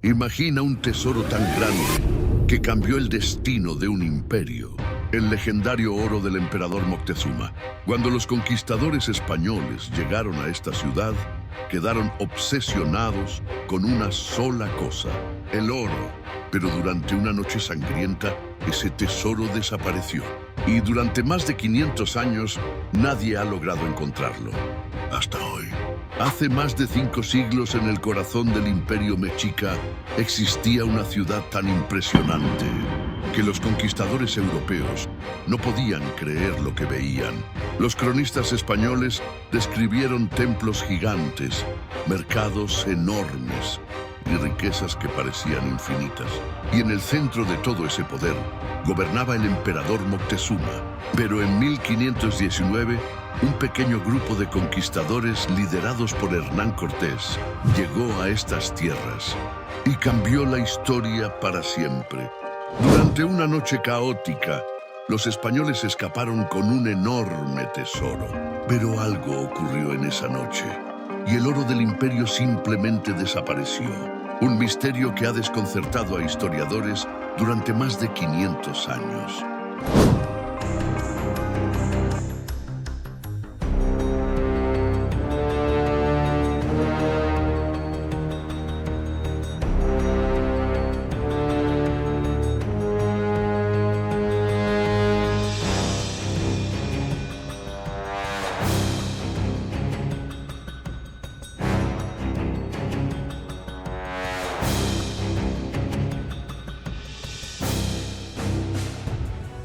Imagina un tesoro tan grande que cambió el destino de un imperio. El legendario oro del emperador Moctezuma. Cuando los conquistadores españoles llegaron a esta ciudad, quedaron obsesionados con una sola cosa, el oro. Pero durante una noche sangrienta, ese tesoro desapareció. Y durante más de 500 años, nadie ha logrado encontrarlo. Hasta hoy. Hace más de 5 siglos, en el corazón del Imperio Mexica, existía una ciudad tan impresionante que los conquistadores europeos no podían creer lo que veían. Los cronistas españoles describieron templos gigantes, mercados enormes y riquezas que parecían infinitas. Y en el centro de todo ese poder gobernaba el emperador Moctezuma. Pero en 1519, un pequeño grupo de conquistadores liderados por Hernán Cortés llegó a estas tierras y cambió la historia para siempre. Durante una noche caótica, los españoles escaparon con un enorme tesoro. Pero algo ocurrió en esa noche y el oro del imperio simplemente desapareció. Un misterio que ha desconcertado a historiadores durante más de 500 años.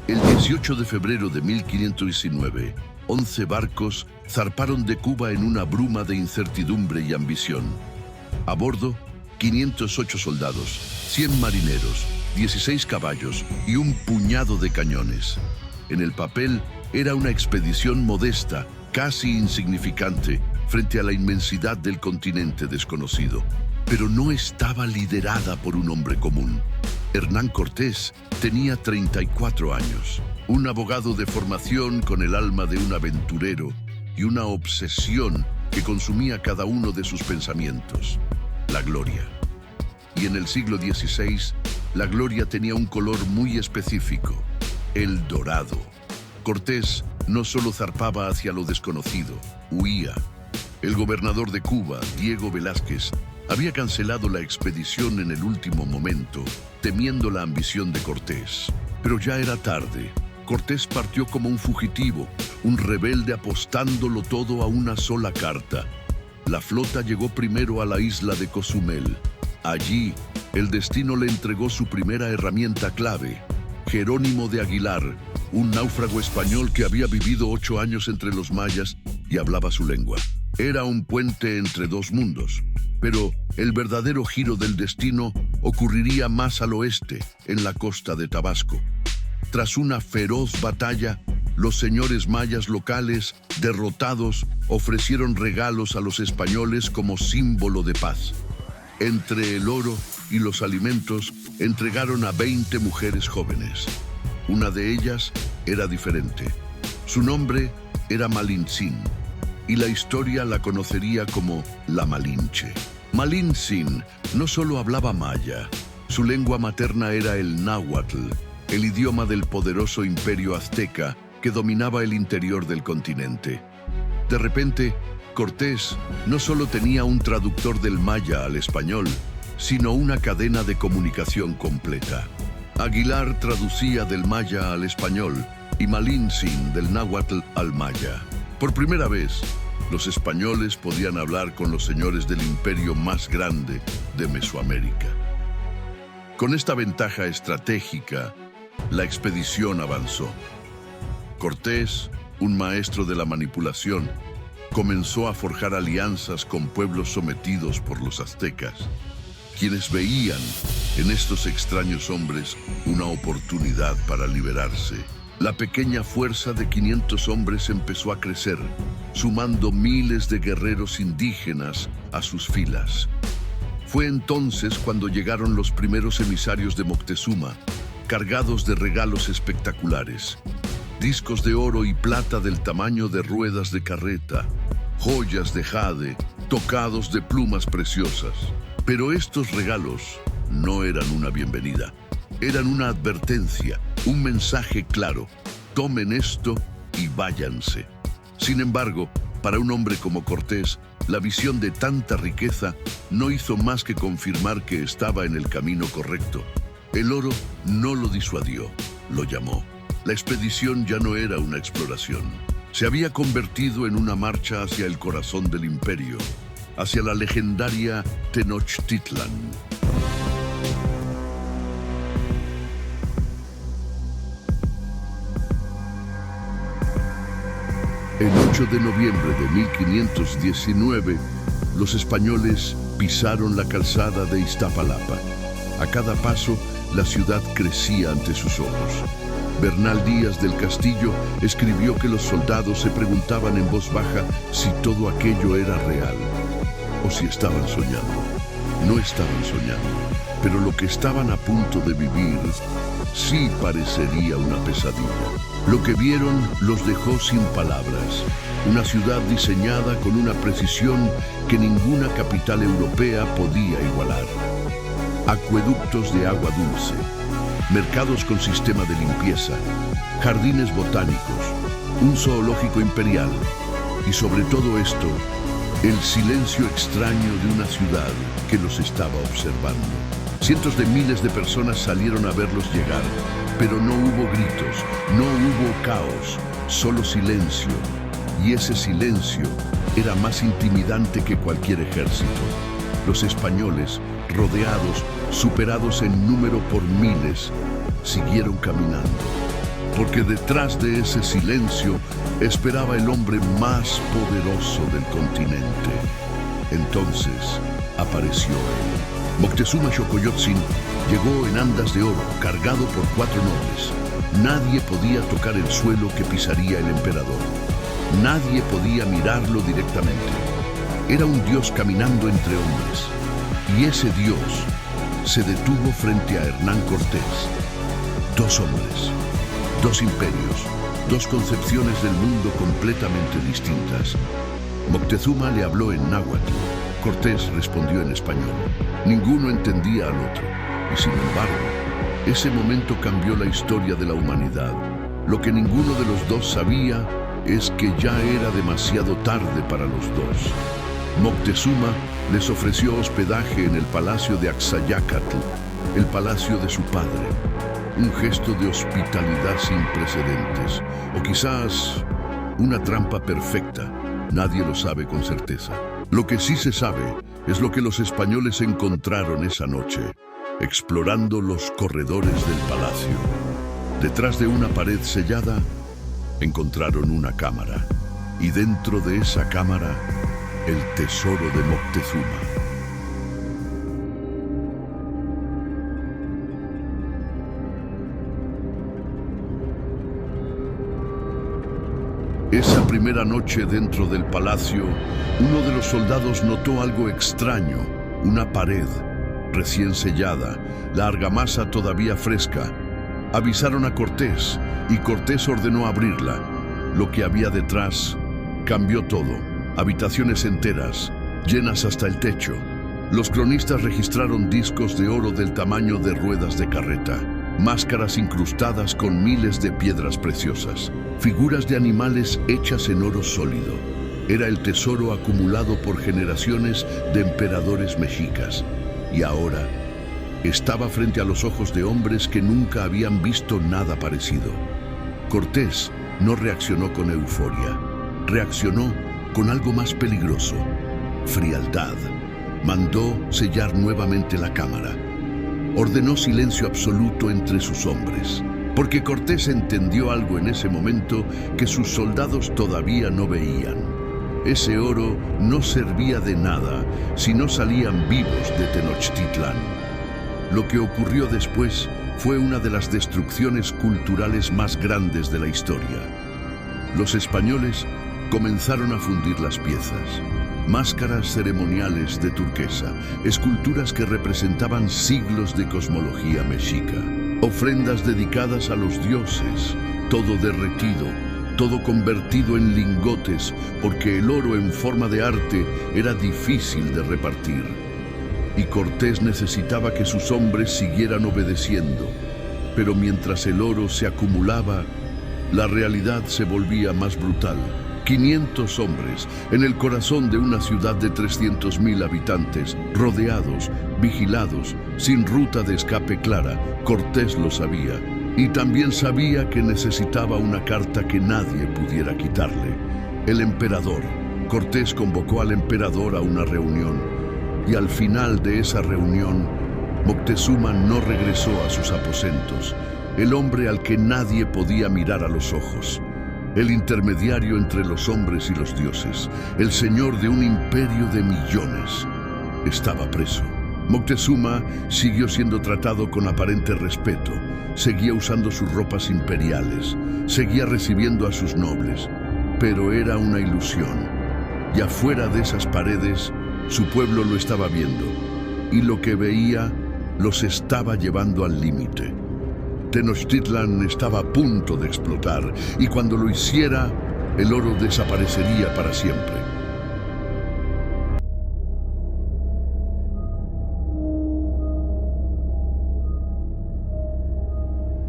El 18 de febrero de 1519, 11 barcos zarparon de Cuba en una bruma de incertidumbre y ambición. A bordo, 508 soldados, 100 marineros, 16 caballos y un puñado de cañones. En el papel, era una expedición modesta, casi insignificante, frente a la inmensidad del continente desconocido. Pero no estaba liderada por un hombre común. Hernán Cortés tenía 34 años, un abogado de formación con el alma de un aventurero y una obsesión que consumía cada uno de sus pensamientos: la gloria. Y en el siglo XVI, la gloria tenía un color muy específico: el dorado. Cortés no solo zarpaba hacia lo desconocido, huía. El gobernador de Cuba, Diego Velázquez, había cancelado la expedición en el último momento, temiendo la ambición de Cortés. Pero ya era tarde. Cortés partió como un fugitivo, un rebelde apostándolo todo a una sola carta. La flota llegó primero a la isla de Cozumel. Allí, el destino le entregó su primera herramienta clave: Jerónimo de Aguilar, un náufrago español que había vivido 8 años entre los mayas y hablaba su lengua. Era un puente entre dos mundos. Pero el verdadero giro del destino ocurriría más al oeste, en la costa de Tabasco. Tras una feroz batalla, los señores mayas locales, derrotados, ofrecieron regalos a los españoles como símbolo de paz. Entre el oro y los alimentos, entregaron a 20 mujeres jóvenes. Una de ellas era diferente. Su nombre era Malintzin, y la historia la conocería como la Malinche. Malintzin no solo hablaba maya, su lengua materna era el náhuatl, el idioma del poderoso imperio azteca que dominaba el interior del continente. De repente, Cortés no solo tenía un traductor del maya al español, sino una cadena de comunicación completa. Aguilar traducía del maya al español y Malintzin del náhuatl al maya. Por primera vez, los españoles podían hablar con los señores del imperio más grande de Mesoamérica. Con esta ventaja estratégica, la expedición avanzó. Cortés, un maestro de la manipulación, comenzó a forjar alianzas con pueblos sometidos por los aztecas, quienes veían en estos extraños hombres una oportunidad para liberarse. La pequeña fuerza de 500 hombres empezó a crecer, sumando miles de guerreros indígenas a sus filas. Fue entonces cuando llegaron los primeros emisarios de Moctezuma, cargados de regalos espectaculares: discos de oro y plata del tamaño de ruedas de carreta, joyas de jade, tocados de plumas preciosas. Pero estos regalos no eran una bienvenida, eran una advertencia, un mensaje claro: tomen esto y váyanse. Sin embargo, para un hombre como Cortés, la visión de tanta riqueza no hizo más que confirmar que estaba en el camino correcto. El oro no lo disuadió, lo llamó. La expedición ya no era una exploración. Se había convertido en una marcha hacia el corazón del imperio, hacia la legendaria Tenochtitlan. El 8 de noviembre de 1519, los españoles pisaron la calzada de Iztapalapa. A cada paso, la ciudad crecía ante sus ojos. Bernal Díaz del Castillo escribió que los soldados se preguntaban en voz baja si todo aquello era real o si estaban soñando. No estaban soñando, pero lo que estaban a punto de vivir sí parecería una pesadilla. Lo que vieron los dejó sin palabras. Una ciudad diseñada con una precisión que ninguna capital europea podía igualar. Acueductos de agua dulce, mercados con sistema de limpieza, jardines botánicos, un zoológico imperial y sobre todo esto, el silencio extraño de una ciudad que los estaba observando. Cientos de miles de personas salieron a verlos llegar, pero no hubo gritos, no hubo caos, solo silencio. Y ese silencio era más intimidante que cualquier ejército. Los españoles, rodeados, superados en número por miles, siguieron caminando. Porque detrás de ese silencio esperaba el hombre más poderoso del continente. Entonces apareció él. Moctezuma Xocoyotzin llegó en andas de oro, cargado por 4 nobles. Nadie podía tocar el suelo que pisaría el emperador. Nadie podía mirarlo directamente. Era un dios caminando entre hombres. Y ese dios se detuvo frente a Hernán Cortés. 2 hombres, 2 imperios, 2 concepciones del mundo completamente distintas. Moctezuma le habló en náhuatl. Cortés respondió en español. Ninguno entendía al otro. Y sin embargo, ese momento cambió la historia de la humanidad. Lo que ninguno de los dos sabía es que ya era demasiado tarde para los dos. Moctezuma les ofreció hospedaje en el palacio de Axayácatl, el palacio de su padre. Un gesto de hospitalidad sin precedentes, o quizás una trampa perfecta. Nadie lo sabe con certeza. Lo que sí se sabe es lo que los españoles encontraron esa noche, explorando los corredores del palacio. Detrás de una pared sellada, encontraron una cámara, y dentro de esa cámara, el tesoro de Moctezuma. Esa primera noche dentro del palacio, uno de los soldados notó algo extraño, una pared recién sellada, la argamasa todavía fresca. Avisaron a Cortés y Cortés ordenó abrirla. Lo que había detrás cambió todo. Habitaciones enteras, llenas hasta el techo. Los cronistas registraron discos de oro del tamaño de ruedas de carreta, máscaras incrustadas con miles de piedras preciosas, figuras de animales hechas en oro sólido. Era el tesoro acumulado por generaciones de emperadores mexicas. Y ahora estaba frente a los ojos de hombres que nunca habían visto nada parecido. Cortés no reaccionó con euforia, reaccionó con algo más peligroso: frialdad. Mandó sellar nuevamente la cámara. Ordenó silencio absoluto entre sus hombres, porque Cortés entendió algo en ese momento que sus soldados todavía no veían. Ese oro no servía de nada si no salían vivos de Tenochtitlan. Lo que ocurrió después fue una de las destrucciones culturales más grandes de la historia. Los españoles comenzaron a fundir las piezas. Máscaras ceremoniales de turquesa, esculturas que representaban siglos de cosmología mexica, ofrendas dedicadas a los dioses, todo derretido, todo convertido en lingotes, porque el oro en forma de arte era difícil de repartir. y Cortés necesitaba que sus hombres siguieran obedeciendo. Pero mientras el oro se acumulaba, la realidad se volvía más brutal. 500 hombres en el corazón de una ciudad de 300.000 habitantes, rodeados, vigilados, sin ruta de escape clara. Cortés lo sabía. Y también sabía que necesitaba una carta que nadie pudiera quitarle. El emperador. Cortés convocó al emperador a una reunión. Y al final de esa reunión, Moctezuma no regresó a sus aposentos. El hombre al que nadie podía mirar a los ojos. El intermediario entre los hombres y los dioses, el señor de un imperio de millones, estaba preso. Moctezuma siguió siendo tratado con aparente respeto, seguía usando sus ropas imperiales, seguía recibiendo a sus nobles, pero era una ilusión. Y afuera de esas paredes, su pueblo lo estaba viendo, y lo que veía los estaba llevando al límite. Tenochtitlan estaba a punto de explotar, y cuando lo hiciera, el oro desaparecería para siempre.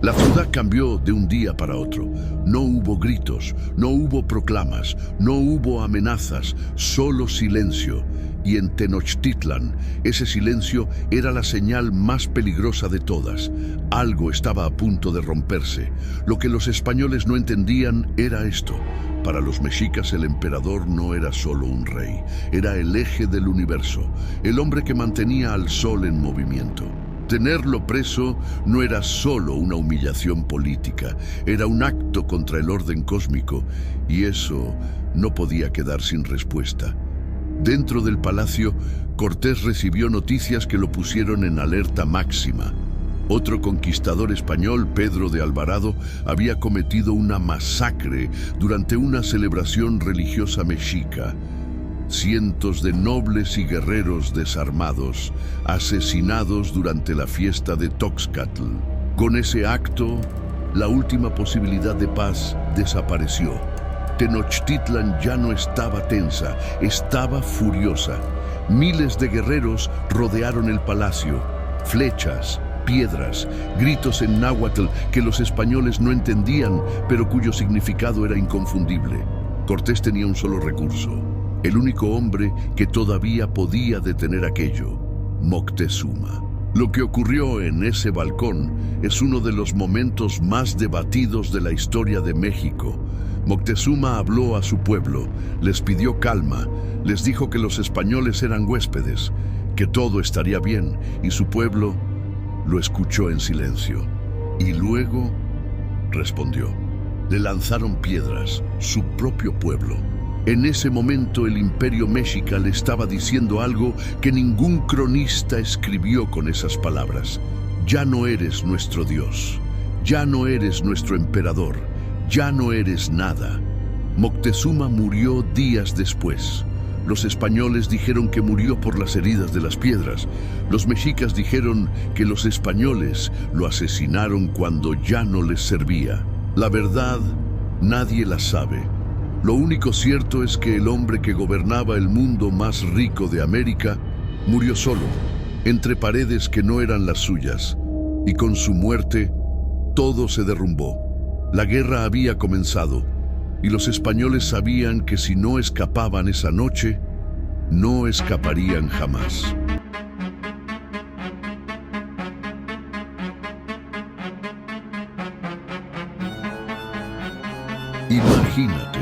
La ciudad cambió de un día para otro. No hubo gritos, no hubo proclamas, no hubo amenazas, solo silencio. Y en Tenochtitlan, ese silencio era la señal más peligrosa de todas. Algo estaba a punto de romperse. Lo que los españoles no entendían era esto. Para los mexicas el emperador no era solo un rey, era el eje del universo, el hombre que mantenía al sol en movimiento. Tenerlo preso no era solo una humillación política, era un acto contra el orden cósmico, y eso no podía quedar sin respuesta. Dentro del palacio, Cortés recibió noticias que lo pusieron en alerta máxima. Otro conquistador español, Pedro de Alvarado, había cometido una masacre durante una celebración religiosa mexica. Cientos de nobles y guerreros desarmados, asesinados durante la fiesta de Toxcatl. Con ese acto, la última posibilidad de paz desapareció. Tenochtitlan ya no estaba tensa, estaba furiosa. Miles de guerreros rodearon el palacio. Flechas, piedras, gritos en náhuatl que los españoles no entendían, pero cuyo significado era inconfundible. Cortés tenía un solo recurso. El único hombre que todavía podía detener aquello, Moctezuma. Lo que ocurrió en ese balcón es uno de los momentos más debatidos de la historia de México. Moctezuma habló a su pueblo, les pidió calma, les dijo que los españoles eran huéspedes, que todo estaría bien, y su pueblo lo escuchó en silencio. Y luego respondió. Le lanzaron piedras, su propio pueblo. En ese momento el imperio mexica le estaba diciendo algo que ningún cronista escribió con esas palabras. Ya no eres nuestro Dios, ya no eres nuestro emperador, ya no eres nada. Moctezuma murió días después. Los españoles dijeron que murió por las heridas de las piedras. Los mexicas dijeron que los españoles lo asesinaron cuando ya no les servía. La verdad, nadie la sabe. Lo único cierto es que el hombre que gobernaba el mundo más rico de América murió solo, entre paredes que no eran las suyas, y con su muerte todo se derrumbó. La guerra había comenzado, y los españoles sabían que si no escapaban esa noche, no escaparían jamás. Imagínate,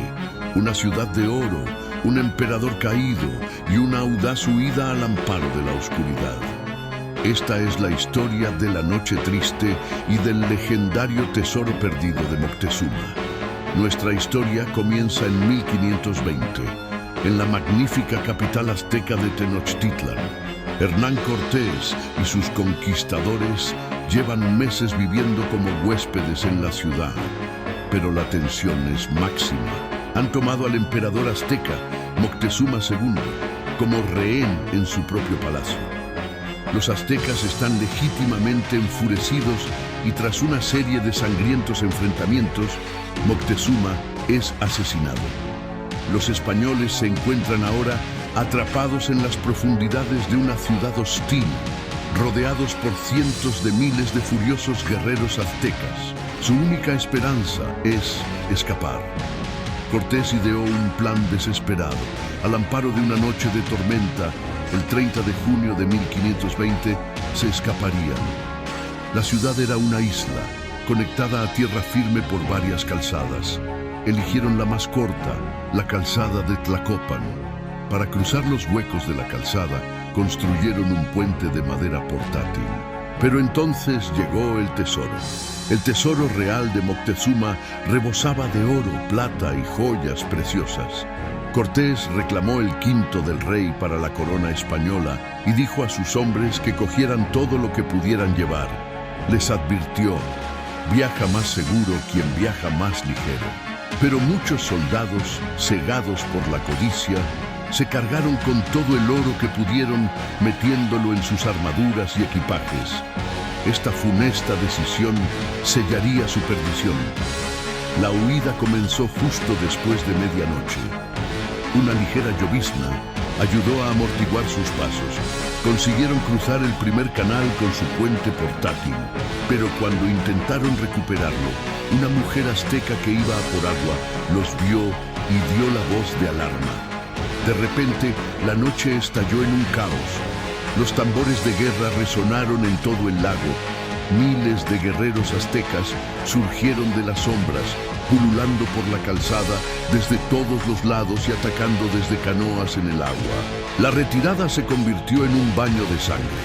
una ciudad de oro, un emperador caído y una audaz huida al amparo de la oscuridad. Esta es la historia de la noche triste y del legendario tesoro perdido de Moctezuma. Nuestra historia comienza en 1520, en la magnífica capital azteca de Tenochtitlan. Hernán Cortés y sus conquistadores llevan meses viviendo como huéspedes en la ciudad, pero la tensión es máxima. Han tomado al emperador azteca, Moctezuma II, como rehén en su propio palacio. Los aztecas están legítimamente enfurecidos y tras una serie de sangrientos enfrentamientos, Moctezuma es asesinado. Los españoles se encuentran ahora atrapados en las profundidades de una ciudad hostil, rodeados por cientos de miles de furiosos guerreros aztecas. Su única esperanza es escapar. Cortés ideó un plan desesperado. Al amparo de una noche de tormenta, el 30 de junio de 1520, se escaparían. La ciudad era una isla, conectada a tierra firme por varias calzadas. Eligieron la más corta, la calzada de Tlacopan. Para cruzar los huecos de la calzada, construyeron un puente de madera portátil. Pero entonces llegó el tesoro. El tesoro real de Moctezuma rebosaba de oro, plata y joyas preciosas. Cortés reclamó el quinto del rey para la corona española y dijo a sus hombres que cogieran todo lo que pudieran llevar. Les advirtió: viaja más seguro quien viaja más ligero. Pero muchos soldados, cegados por la codicia, se cargaron con todo el oro que pudieron, metiéndolo en sus armaduras y equipajes. Esta funesta decisión sellaría su perdición. La huida comenzó justo después de medianoche. Una ligera llovizna ayudó a amortiguar sus pasos. Consiguieron cruzar el primer canal con su puente portátil, pero cuando intentaron recuperarlo, una mujer azteca que iba a por agua los vio y dio la voz de alarma. De repente, la noche estalló en un caos. Los tambores de guerra resonaron en todo el lago. Miles de guerreros aztecas surgieron de las sombras, pululando por la calzada desde todos los lados y atacando desde canoas en el agua. La retirada se convirtió en un baño de sangre.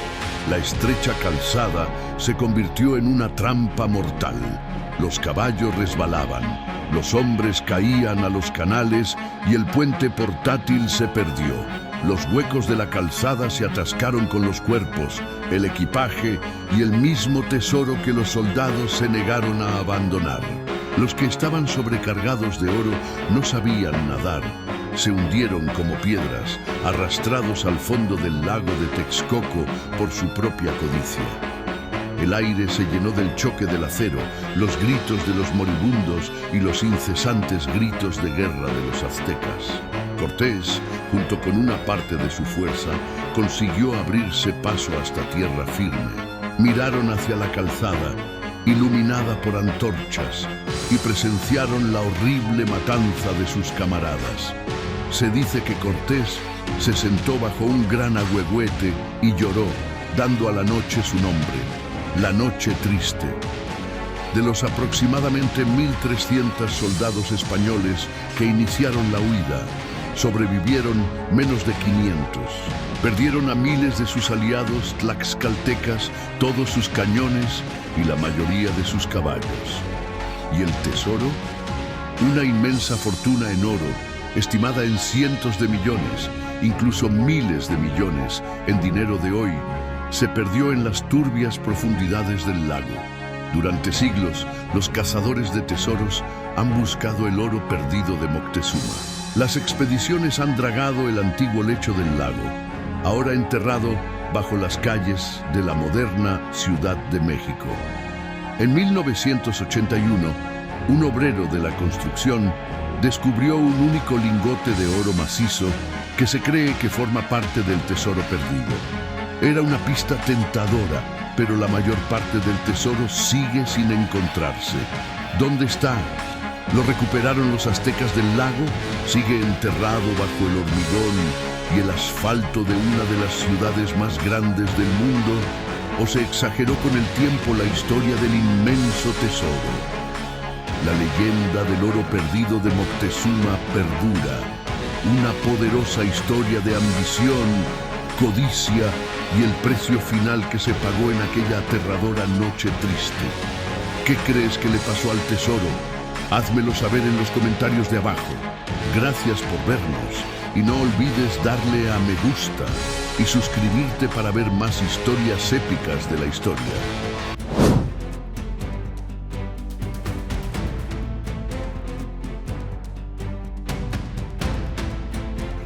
La estrecha calzada se convirtió en una trampa mortal. Los caballos resbalaban, los hombres caían a los canales y el puente portátil se perdió. Los huecos de la calzada se atascaron con los cuerpos, el equipaje y el mismo tesoro que los soldados se negaron a abandonar. Los que estaban sobrecargados de oro no sabían nadar. Se hundieron como piedras, arrastrados al fondo del lago de Texcoco por su propia codicia. El aire se llenó del choque del acero, los gritos de los moribundos y los incesantes gritos de guerra de los aztecas. Cortés, junto con una parte de su fuerza, consiguió abrirse paso hasta tierra firme. Miraron hacia la calzada, iluminada por antorchas, y presenciaron la horrible matanza de sus camaradas. Se dice que Cortés se sentó bajo un gran ahuehuete y lloró, dando a la noche su nombre, la Noche Triste. De los aproximadamente 1.300 soldados españoles que iniciaron la huida, sobrevivieron menos de 500. Perdieron a miles de sus aliados tlaxcaltecas, todos sus cañones y la mayoría de sus caballos. ¿Y el tesoro? Una inmensa fortuna en oro, estimada en cientos de millones, incluso miles de millones en dinero de hoy, se perdió en las turbias profundidades del lago. Durante siglos, los cazadores de tesoros han buscado el oro perdido de Moctezuma. Las expediciones han dragado el antiguo lecho del lago, ahora enterrado bajo las calles de la moderna Ciudad de México. En 1981, un obrero de la construcción descubrió un único lingote de oro macizo que se cree que forma parte del tesoro perdido. Era una pista tentadora, pero la mayor parte del tesoro sigue sin encontrarse. ¿Dónde está? ¿Lo recuperaron los aztecas del lago? ¿Sigue enterrado bajo el hormigón y el asfalto de una de las ciudades más grandes del mundo? ¿O se exageró con el tiempo la historia del inmenso tesoro? La leyenda del oro perdido de Moctezuma perdura. Una poderosa historia de ambición, codicia y el precio final que se pagó en aquella aterradora noche triste. ¿Qué crees que le pasó al tesoro? Házmelo saber en los comentarios de abajo. Gracias por vernos y no olvides darle a me gusta y suscribirte para ver más historias épicas de la historia.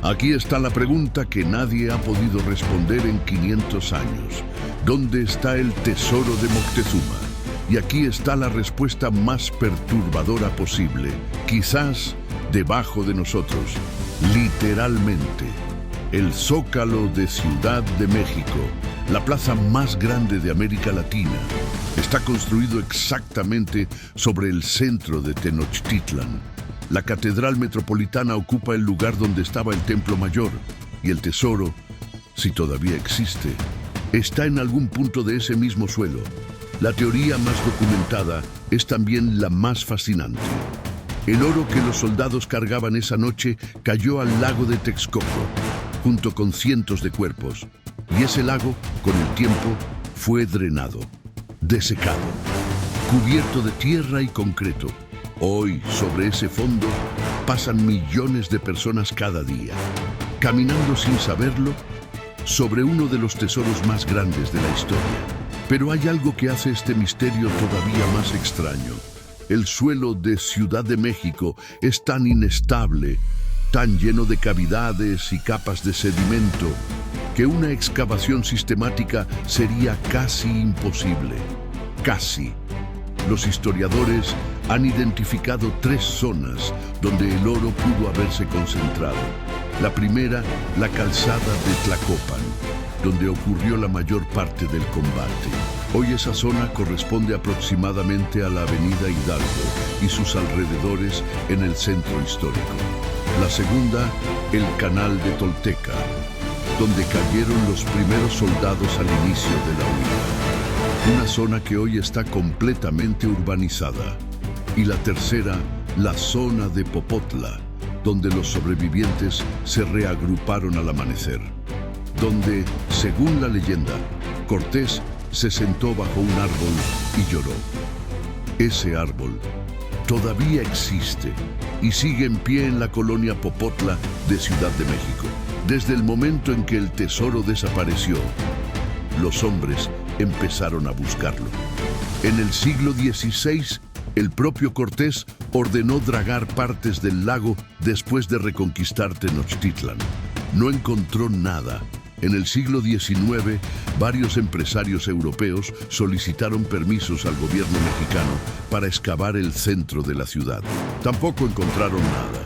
Aquí está la pregunta que nadie ha podido responder en 500 años. ¿Dónde está el tesoro de Moctezuma? Y aquí está la respuesta más perturbadora posible. Quizás debajo de nosotros, literalmente. El Zócalo de Ciudad de México, la plaza más grande de América Latina, está construido exactamente sobre el centro de Tenochtitlan. La Catedral Metropolitana ocupa el lugar donde estaba el Templo Mayor, y el tesoro, si todavía existe, está en algún punto de ese mismo suelo. La teoría más documentada es también la más fascinante. El oro que los soldados cargaban esa noche cayó al lago de Texcoco, junto con cientos de cuerpos, y ese lago, con el tiempo, fue drenado, desecado, cubierto de tierra y concreto. Hoy, sobre ese fondo, pasan millones de personas cada día, caminando sin saberlo sobre uno de los tesoros más grandes de la historia. Pero hay algo que hace este misterio todavía más extraño. El suelo de Ciudad de México es tan inestable, tan lleno de cavidades y capas de sedimento, que una excavación sistemática sería casi imposible. Casi. Los historiadores han identificado 3 zonas donde el oro pudo haberse concentrado. La primera, la calzada de Tlacopan, donde ocurrió la mayor parte del combate. Hoy esa zona corresponde aproximadamente a la avenida Hidalgo y sus alrededores en el centro histórico. La segunda, el canal de Tolteca, donde cayeron los primeros soldados al inicio de la huida. Una zona que hoy está completamente urbanizada. Y la tercera, la zona de Popotla, donde los sobrevivientes se reagruparon al amanecer. Donde, según la leyenda, Cortés se sentó bajo un árbol y lloró. Ese árbol todavía existe y sigue en pie en la colonia Popotla de Ciudad de México. Desde el momento en que el tesoro desapareció, los hombres empezaron a buscarlo. En el siglo XVI, el propio Cortés ordenó dragar partes del lago después de reconquistar Tenochtitlan. No encontró nada. En el siglo XIX, varios empresarios europeos solicitaron permisos al gobierno mexicano para excavar el centro de la ciudad. Tampoco encontraron nada.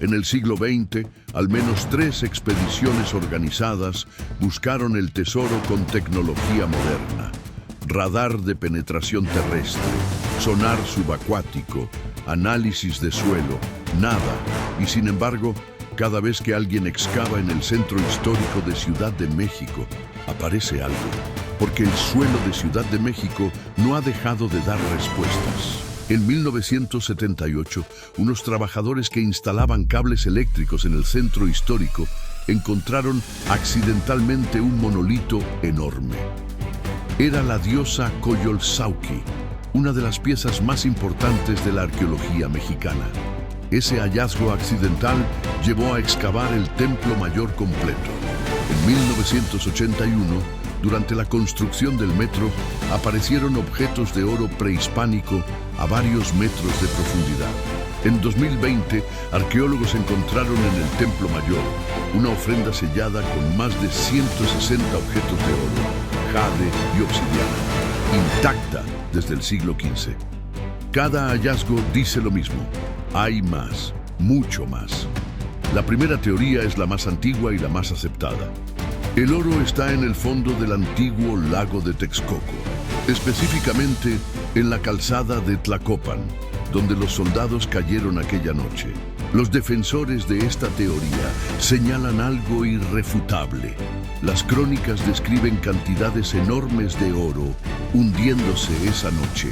En el siglo XX, al menos 3 expediciones organizadas buscaron el tesoro con tecnología moderna. Radar de penetración terrestre, sonar subacuático, análisis de suelo, nada. Y sin embargo, cada vez que alguien excava en el centro histórico de Ciudad de México, aparece algo, porque el suelo de Ciudad de México no ha dejado de dar respuestas. En 1978, unos trabajadores que instalaban cables eléctricos en el centro histórico encontraron accidentalmente un monolito enorme. Era la diosa Coyolxauhqui, una de las piezas más importantes de la arqueología mexicana. Ese hallazgo accidental llevó a excavar el Templo Mayor completo. En 1981, durante la construcción del metro, aparecieron objetos de oro prehispánico a varios metros de profundidad. En 2020, arqueólogos encontraron en el Templo Mayor una ofrenda sellada con más de 160 objetos de oro, jade y obsidiana, intacta desde el siglo XV. Cada hallazgo dice lo mismo. Hay más, mucho más. La primera teoría es la más antigua y la más aceptada. El oro está en el fondo del antiguo lago de Texcoco, específicamente en la calzada de Tlacopan, donde los soldados cayeron aquella noche. Los defensores de esta teoría señalan algo irrefutable. Las crónicas describen cantidades enormes de oro hundiéndose esa noche,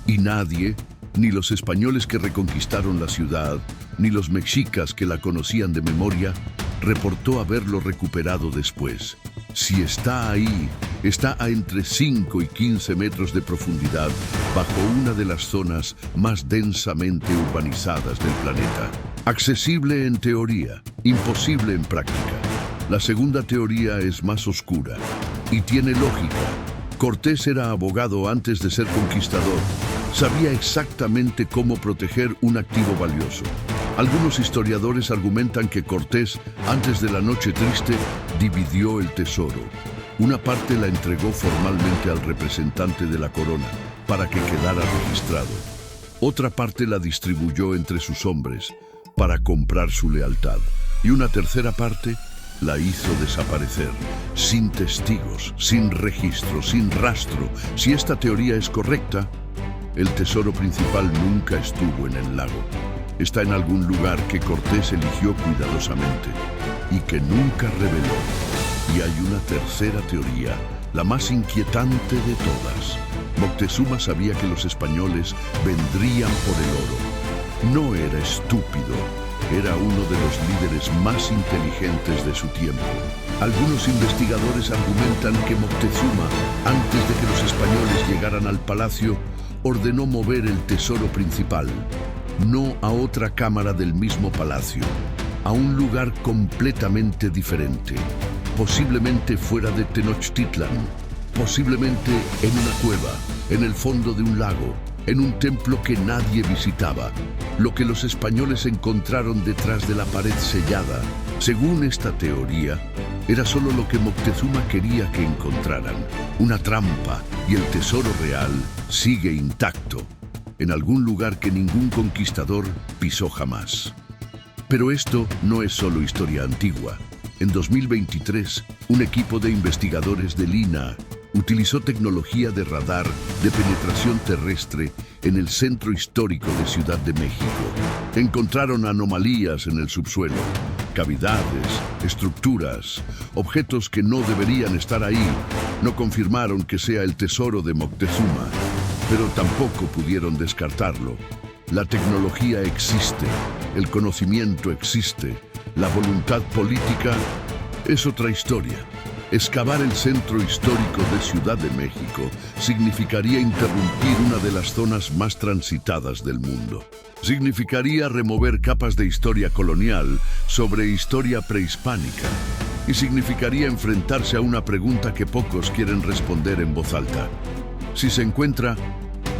y nadie, ni los españoles que reconquistaron la ciudad, ni los mexicas que la conocían de memoria, reportó haberlo recuperado después. Si está ahí, está a entre 5 y 15 metros de profundidad, bajo una de las zonas más densamente urbanizadas del planeta. Accesible en teoría, imposible en práctica. La segunda teoría es más oscura y tiene lógica. Cortés era abogado antes de ser conquistador. Sabía exactamente cómo proteger un activo valioso. Algunos historiadores argumentan que Cortés, antes de la Noche Triste, dividió el tesoro. Una parte la entregó formalmente al representante de la corona, para que quedara registrado. Otra parte la distribuyó entre sus hombres, para comprar su lealtad. Y una tercera parte La hizo desaparecer, sin testigos, sin registro, sin rastro. Si esta teoría es correcta, el tesoro principal nunca estuvo en el lago. Está en algún lugar que Cortés eligió cuidadosamente y que nunca reveló. Y hay una tercera teoría, la más inquietante de todas. Moctezuma sabía que los españoles vendrían por el oro. No era estúpido, era uno de los líderes más inteligentes de su tiempo. Algunos investigadores argumentan que Moctezuma, antes de que los españoles llegaran al palacio, ordenó mover el tesoro principal, no a otra cámara del mismo palacio, a un lugar completamente diferente, posiblemente fuera de Tenochtitlan, posiblemente en una cueva, en el fondo de un lago, en un templo que nadie visitaba. Lo que los españoles encontraron detrás de la pared sellada, según esta teoría, era solo lo que Moctezuma quería que encontraran, una trampa, y el tesoro real sigue intacto, en algún lugar que ningún conquistador pisó jamás. Pero esto no es solo historia antigua. En 2023, un equipo de investigadores del INAH utilizó tecnología de radar de penetración terrestre en el centro histórico de Ciudad de México. Encontraron anomalías en el subsuelo, cavidades, estructuras, objetos que no deberían estar ahí. No confirmaron que sea el tesoro de Moctezuma, pero tampoco pudieron descartarlo. La tecnología existe, el conocimiento existe, la voluntad política es otra historia. Excavar el centro histórico de Ciudad de México significaría interrumpir una de las zonas más transitadas del mundo. Significaría remover capas de historia colonial sobre historia prehispánica. Y significaría enfrentarse a una pregunta que pocos quieren responder en voz alta. Si se encuentra,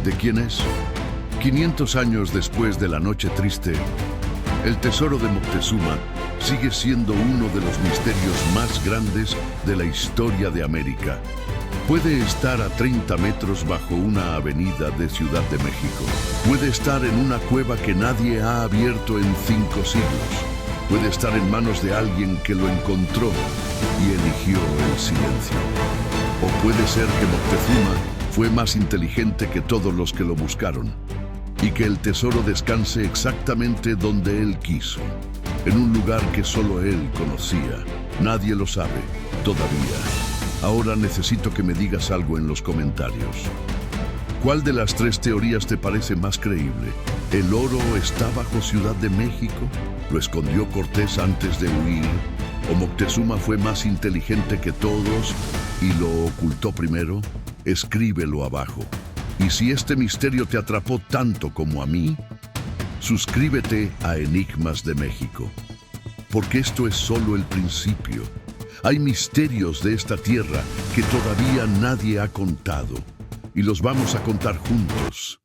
¿de quién es? 500 años después de la Noche Triste, el tesoro de Moctezuma sigue siendo uno de los misterios más grandes de la historia de América. Puede estar a 30 metros bajo una avenida de Ciudad de México. Puede estar en una cueva que nadie ha abierto en 5 siglos. Puede estar en manos de alguien que lo encontró y eligió el silencio. O puede ser que Moctezuma fue más inteligente que todos los que lo buscaron y que el tesoro descanse exactamente donde él quiso, en un lugar que solo él conocía. Nadie lo sabe, todavía. Ahora necesito que me digas algo en los comentarios. ¿Cuál de las 3 teorías te parece más creíble? ¿El oro está bajo Ciudad de México? ¿Lo escondió Cortés antes de huir? ¿O Moctezuma fue más inteligente que todos y lo ocultó primero? Escríbelo abajo. Y si este misterio te atrapó tanto como a mí, suscríbete a Enigmas de México, porque esto es solo el principio. Hay misterios de esta tierra que todavía nadie ha contado, y los vamos a contar juntos.